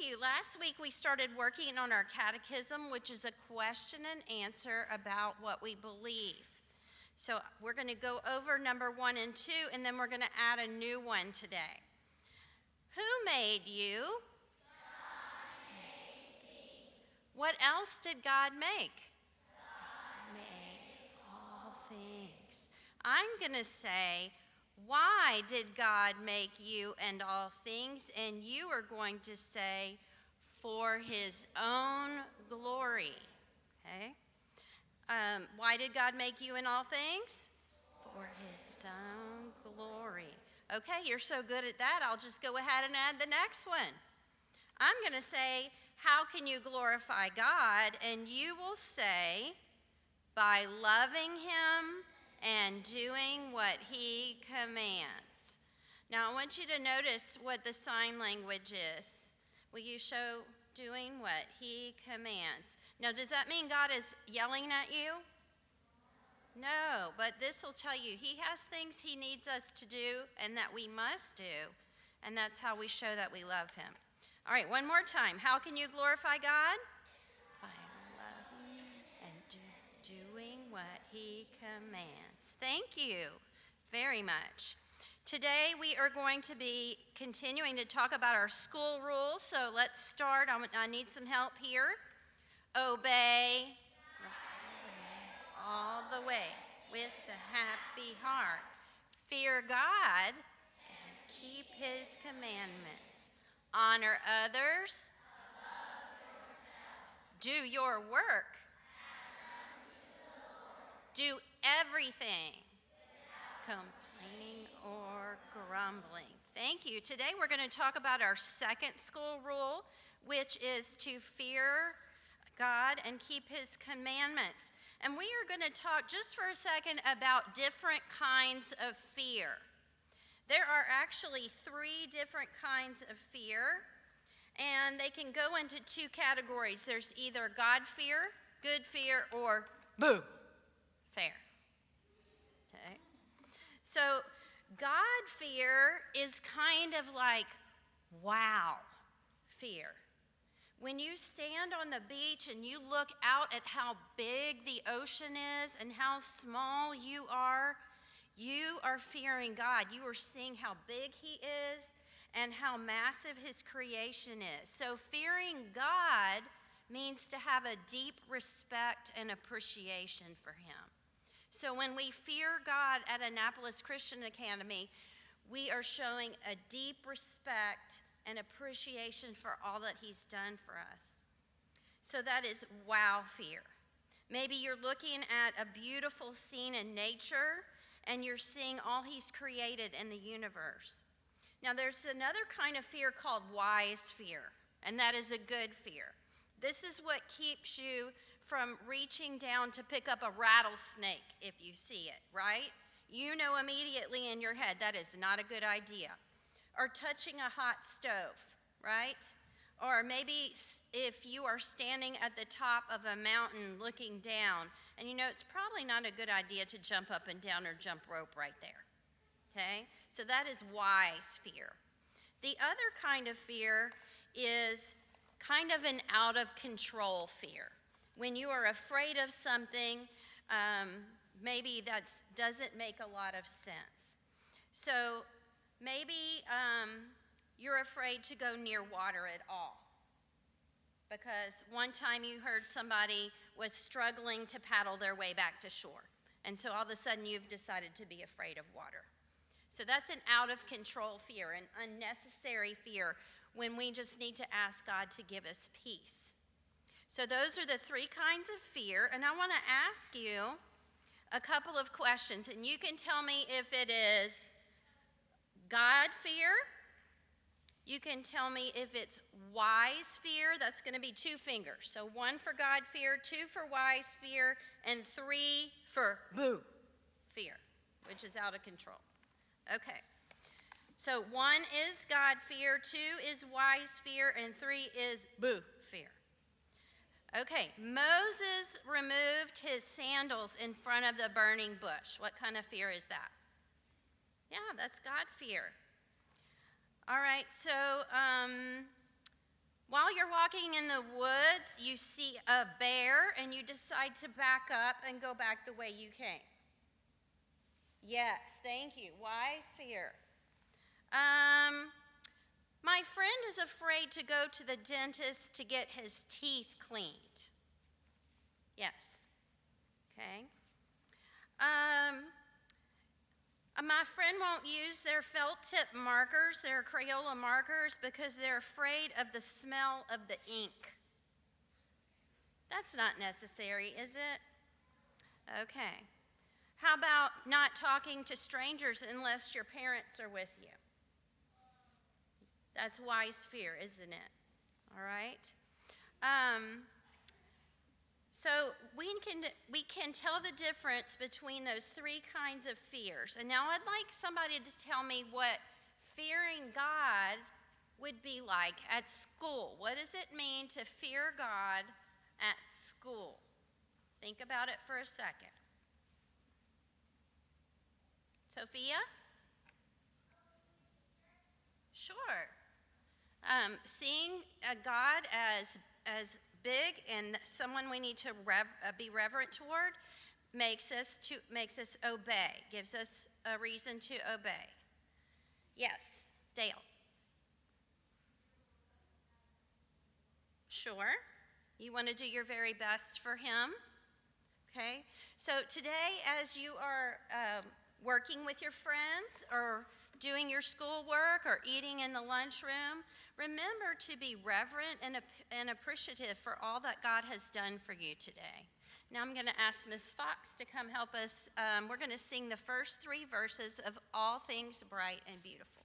you. Last week we started working on our catechism, which is a question and answer about what we believe. So we're going to go over number 1 and 2, and then we're going to add a new one today. Who made you? God made me. What else did God make? God made all things. I'm going to say, why did God make you and all things? And you are going to say, for his own glory. Okay? Why did God make you and all things? For his own glory. Okay, you're so good at that, I'll just go ahead and add the next one. I'm going to say, how can you glorify God? And you will say, by loving him and doing what he commands. Now, I want you to notice what the sign language is. Will you show doing what he commands? Now, does that mean God is yelling at you? No, but this will tell you he has things he needs us to do and that we must do, and that's how we show that we love him. All right, one more time. How can you glorify God? By loving and doing what he commands. Thank you very much. Today we are going to be continuing to talk about our school rules, so let's start. I need some help here. Obey all the way with a happy heart. Fear God and keep his commandments. Honor others. Do your work. Do everything. Complaining or grumbling. Thank you. Today we're going to talk about our second school rule, which is to fear God and keep his commandments. And we are going to talk just for a second about different kinds of fear. There are actually 3 different kinds of fear, and they can go into 2 categories. There's either God fear, good fear, or boo fear. Okay? So God fear is kind of like wow fear. When you stand on the beach and you look out at how big the ocean is and how small you are fearing God. You are seeing how big he is and how massive his creation is. So fearing God means to have a deep respect and appreciation for him. So when we fear God at Annapolis Christian Academy, we are showing a deep respect and appreciation for all that he's done for us. So that is wow fear. Maybe you're looking at a beautiful scene in nature and you're seeing all he's created in the universe. Now there's another kind of fear called wise fear, and that is a good fear. This is what keeps you from reaching down to pick up a rattlesnake if you see it, right? You know immediately in your head that is not a good idea. Or touching a hot stove, right? Or maybe if you are standing at the top of a mountain looking down, and you know it's probably not a good idea to jump up and down or jump rope right there, okay? So that is wise fear. The other kind of fear is kind of an out of control fear. When you are afraid of something, maybe that doesn't make a lot of sense. So maybe you're afraid to go near water at all because one time you heard somebody was struggling to paddle their way back to shore. And so all of a sudden you've decided to be afraid of water. So that's an out of control fear, an unnecessary fear when we just need to ask God to give us peace. So those are the 3 kinds of fear, and I want to ask you a couple of questions, and you can tell me if it is God fear. You can tell me if it's wise fear. That's going to be 2 fingers. So 1 for God fear, 2 for wise fear, and 3 for boo fear, which is out of control. Okay. So 1 is God fear, 2 is wise fear, and 3 is boo fear. Okay, Moses removed his sandals in front of the burning bush. What kind of fear is that? Yeah, that's God fear. All right, so While you're walking in the woods, you see a bear and you decide to back up and go back the way you came. Yes, thank you. Wise fear. My friend is afraid to go to the dentist to get his teeth cleaned. Yes. Okay. My friend won't use their felt tip markers, their Crayola markers, because they're afraid of the smell of the ink. That's not necessary, is it? Okay. How about not talking to strangers unless your parents are with you? That's wise fear, isn't it? All right. So we can tell the difference between those three kinds of fears. And now I'd like somebody to tell me what fearing God would be like at school. What does it mean to fear God at school? Think about it for a second. Sophia? Sure. Seeing God as big and someone we need to be reverent toward makes us obey, gives us a reason to obey. Yes, Dale. Sure. You want to do your very best for him. Okay. So today, as you are working with your friends or doing your schoolwork or eating in the lunchroom, remember to be reverent and appreciative for all that God has done for you today. Now I'm going to ask Ms. Fox to come help us. We're going to sing the first 3 verses of All Things Bright and Beautiful.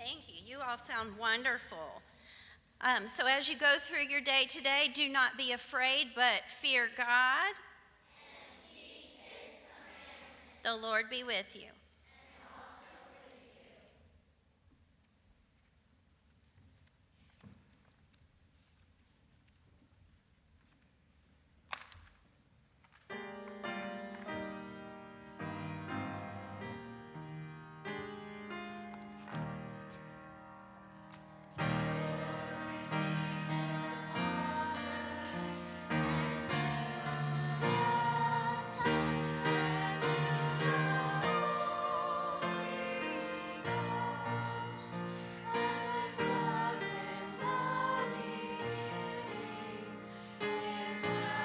Thank you. You all sound wonderful. So as you go through your day today, do not be afraid, but fear God The Lord be with you. As it was in the beginning, is now.